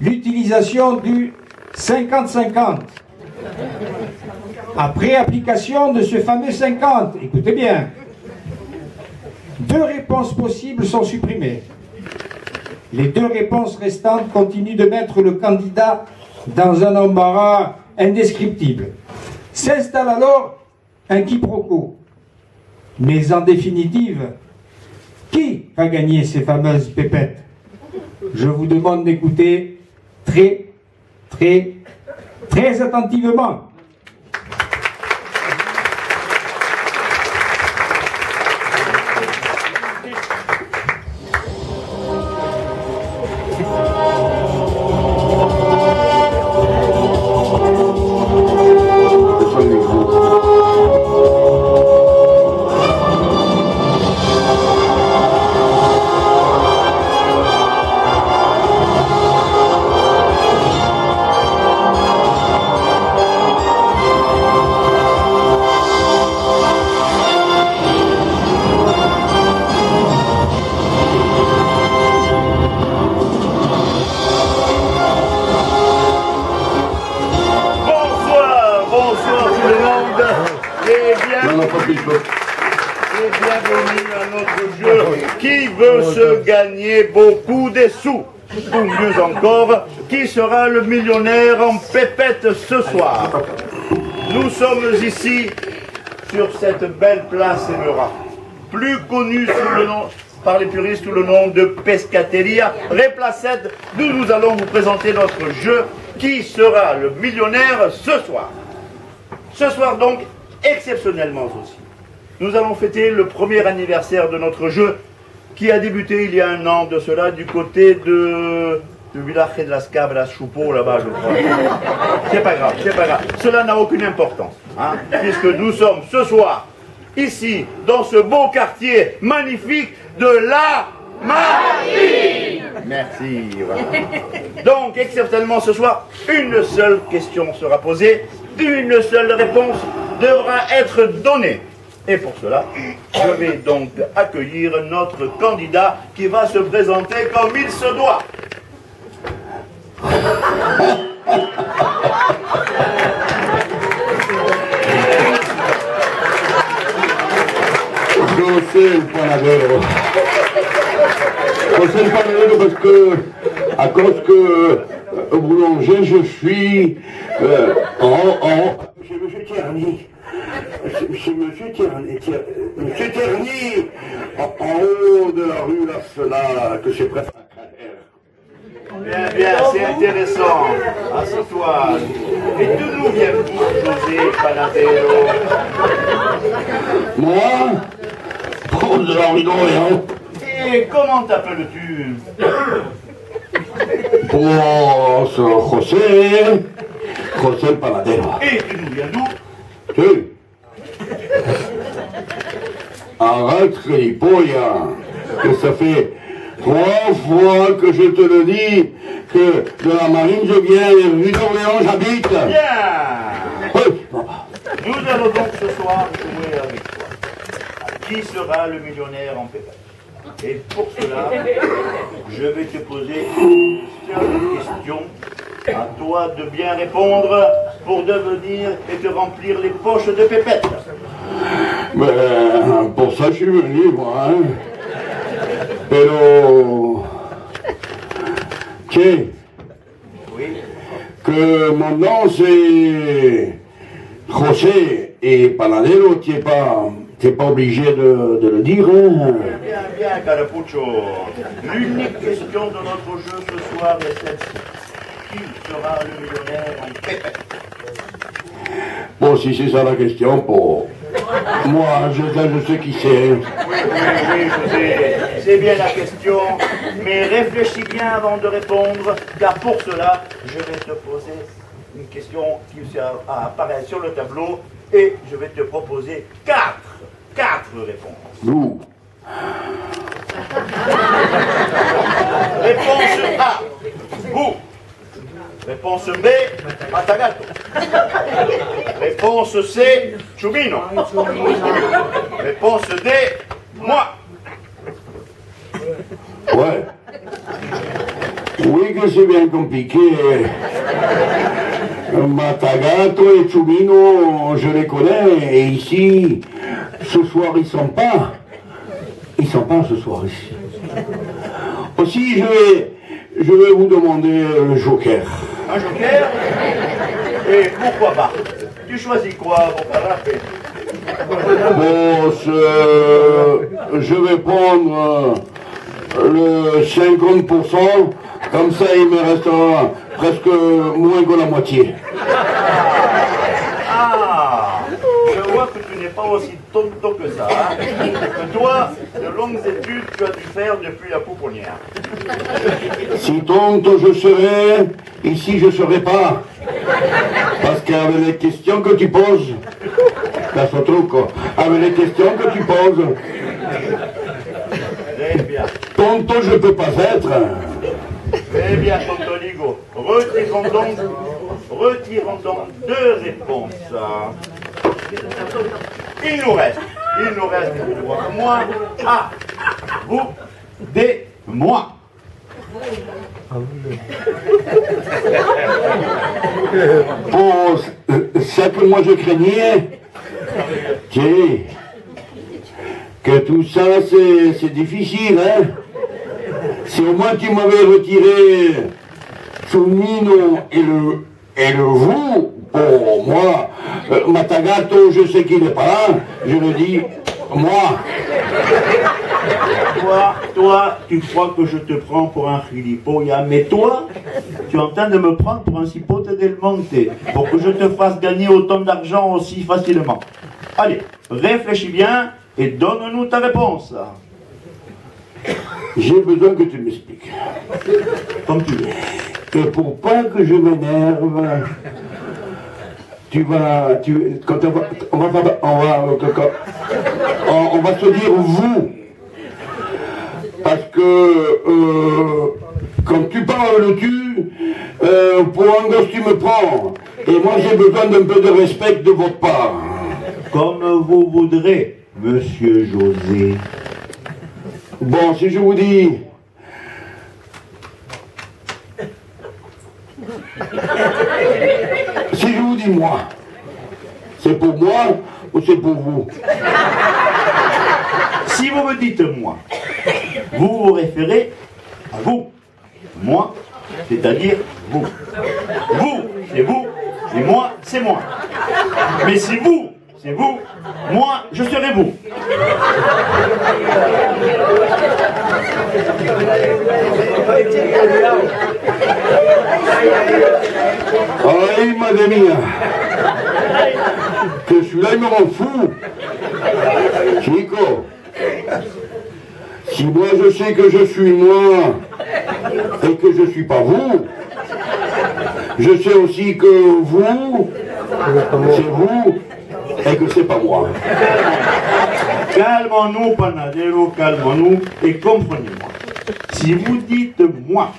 l'utilisation du 50-50. Après application de ce fameux 50, écoutez bien, 2 réponses possibles sont supprimées. Les 2 réponses restantes continuent de mettre le candidat dans un embarras indescriptible. S'installe alors un quiproquo. Mais en définitive, qui va gagner ces fameuses pépettes? Je vous demande d'écouter très attentivement. Et bienvenue à notre jeu qui veut se gagner beaucoup de sous. Ou mieux encore, qui sera le millionnaire en pépette ce soir. Nous sommes ici sur cette belle place Emera, plus connue sous le nom, par les puristes sous le nom de Pescateria Replacette, d'où nous allons vous présenter notre jeu qui sera le millionnaire ce soir. Ce soir donc, exceptionnellement aussi, nous allons fêter le premier anniversaire de notre jeu qui a débuté il y a 1 an de cela du côté de Village de las Cabras, Choupeau là-bas je crois. C'est pas grave, c'est pas grave. Cela n'a aucune importance, hein, puisque nous sommes ce soir ici dans ce beau quartier magnifique de la Marine. Merci. Voilà. Donc exceptionnellement ce soir, une seule question sera posée, une seule réponse devra être donnée. Et pour cela, je vais donc accueillir notre candidat qui va se présenter comme il se doit. José el Panadero. José el Panadero parce que, à cause que boulanger, je suis chez Monsieur Terny. Chez Monsieur Terny, en haut de la rue Larcelat, que c'est presque un cratère. Bien, bien, c'est intéressant. Assieds-toi. Et d'où nous viens-vous, José Panadero? Moi, trop de la rue d'Orléans. Et comment t'appelles-tu? Pour José el Panadero. Et tu nous viens d'où? Sí. Arrête, Ripolla, que ça fait 3 fois que je te le dis, que de la Marine je viens, rue d'Orléans j'habite. Bien. Oui. Nous allons donc ce soir jouer avec toi. Qui sera le millionnaire en pépette? Et pour cela, je vais te poser une seule question. À toi de bien répondre pour devenir et te remplir les poches de pépettes. Ben, pour ça je suis venu, moi. Hein. Pero... Que? Oui. Que mon nom c'est José et Panadero, tu n'es pas obligé de le dire. Hein. Bien, bien, Carapuccio. L'unique question de notre jeu ce soir est celle-ci. Qui sera le millionnaire en pépette? Bon, si c'est ça la question, pour moi, je sais qui c'est. Oui, José, c'est bien la question, mais réfléchis bien avant de répondre, car pour cela, je vais te poser une question qui apparaît sur le tableau, et je vais te proposer quatre réponses. Nous. Réponse A, vous. Réponse B, Matagato. Réponse C, Chumino. Réponse D, moi. Ouais. Oui, que c'est bien compliqué. Matagato et Chumino, je les connais, et ici, ce soir, ils sont pas. Ils sont pas ce soir ici. Aussi, je vais vous demander le joker. Un joker? Et pourquoi pas? Tu choisis quoi, mon parapet? Bon, je vais prendre le 50%, comme ça il me restera presque moins que la moitié. Ah, je vois que tu n'es pas aussi tonto que ça. Hein? Que toi, de longues études, tu as dû faire depuis la pouponnière. Si tonto je serais, ici je ne serais pas. Parce qu'avec les questions que tu poses, caso truco, avec les questions que tu poses, Très bien. tonto je ne peux pas être. Très bien, tonto Ligo. Retirons donc deux réponses. Il nous reste, moi, A, vous, D, moi. Bon, ça que moi je craignais, tiens, que tout ça c'est difficile, hein. Si au moins tu m'avais retiré Chumino et le vous, pour moi, Matagato, je sais qu'il n'est pas là, je le dis, moi. Toi, tu crois que je te prends pour un gilipollas, mais toi, tu es en train de me prendre pour un cipote del monte, pour que je te fasse gagner autant d'argent aussi facilement. Allez, réfléchis bien et donne-nous ta réponse. J'ai besoin que tu m'expliques. Comme tu veux. Et pour pas que je m'énerve, quand on va se dire vous. Parce que quand tu parles de tu, pour un gosse tu me prends. Et moi j'ai besoin d'un peu de respect de votre part. Comme vous voudrez, monsieur José. Bon, si je vous dis... Si je vous dis moi, c'est pour moi ou c'est pour vous? Si vous me dites moi, vous vous référez à vous. Moi, c'est-à-dire vous. Vous, c'est vous, et moi, c'est moi. Mais si vous, c'est vous, moi, je serai vous. Ay, madre mía, que celui-là il me rend fou. Chico, si moi je sais que je suis moi et que je ne suis pas vous, je sais aussi que vous, c'est vous et que c'est pas moi. Calmons-nous, Panadero, calmons-nous et comprenez-moi. Si vous dites moi,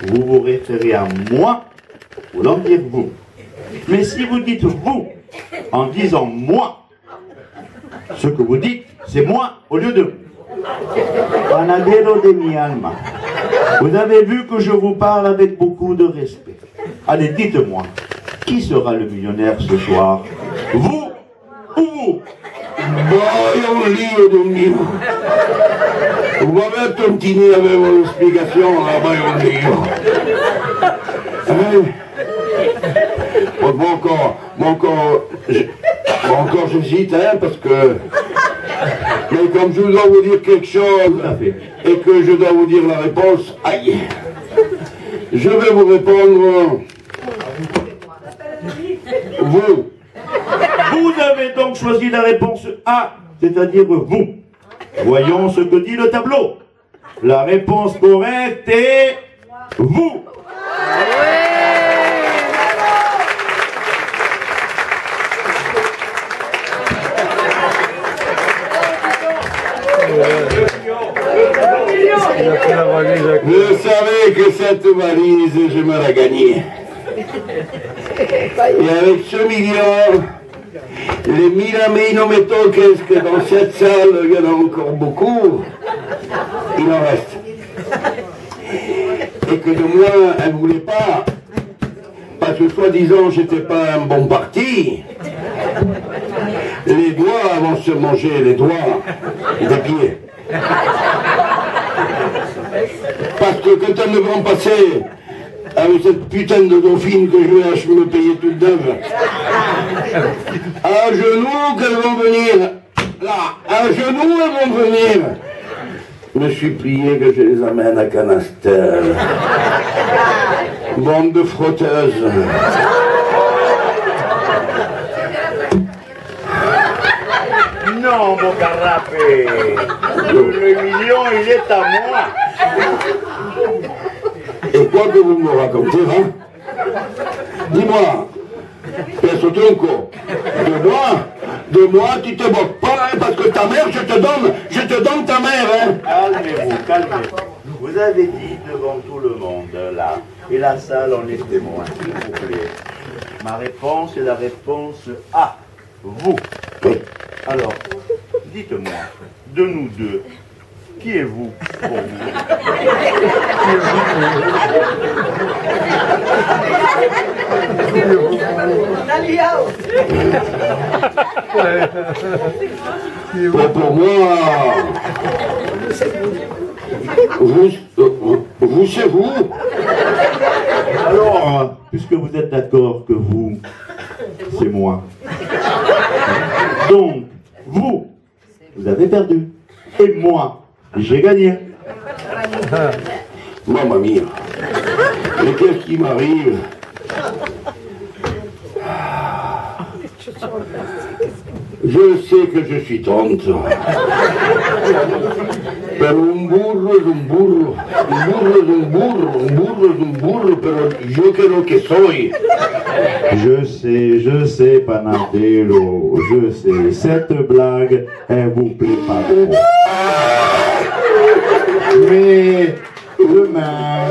vous vous référez à moi, vous l'en dire vous. Mais si vous dites vous, en disant moi, ce que vous dites, c'est moi au lieu de vous. Panadero de mi alma. Vous avez vu que je vous parle avec beaucoup de respect. Allez, dites-moi, qui sera le millionnaire ce soir? Vous ou vous? Vaya un lío de un lío. Vous m'avez tontiné avec vos explications, là, vaya un lío. Moi encore j'hésite, hein, parce que... Mais comme je dois vous dire quelque chose, et que je dois vous dire la réponse, aïe. Je vais vous répondre... Vous. Vous avez donc choisi la réponse A, c'est-à-dire vous. Voyons ce que dit le tableau. La réponse correcte est vous. Je savais que cette valise, je me la gagnais. Et avec ce million, les 1000 amis non me toques que dans cette salle, il y en a encore beaucoup. Il en reste. et que de moi, elle ne voulait pas, parce que soi-disant, j'étais pas un bon parti, les doigts vont se manger les doigts des pieds. Parce que quand elle me prend passer avec cette putain de dauphine que je vais me payer toute neuve, à genoux qu'elles vont venir, là, à genoux elles vont venir, me suis plié que je les amène à Canastel. Bande de frotteuses. Non, mon carapé, le million, il est à moi. Et quoi que vous me racontez, hein? Dis-moi, Peso Tronco, de moi, tu te moques pas, hein, parce que ta mère, je te donne ta mère, hein? Calmez-vous, calmez-vous. Vous avez dit devant tout le monde, là, et la salle en est témoin, s'il vous plaît. Ma réponse est la réponse A, vous. Oui. Alors, dites-moi, de nous deux, qui êtes-vous pour vous? Pour moi, vous c'est vous. Alors, puisque vous êtes d'accord que vous, c'est moi. Donc, vous avez perdu. Et moi, j'ai gagné. Mamma mia. Mais qu'est-ce qui m'arrive? Je sais que je suis tonte. Pero un burro es un burro. Un burro es un burro. Un burro es un burro, pero yo que lo que soy. Je sais, Panardello, je sais, cette blague, elle vous plaît pas trop. Mais demain,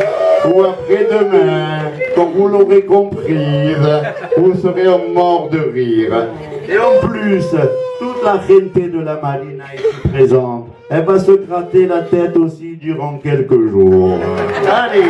ou après-demain, quand vous l'aurez comprise, vous serez mort de rire. Et en plus, toute la gente de la Marina ici présente, elle va se gratter la tête aussi durant quelques jours. Allez!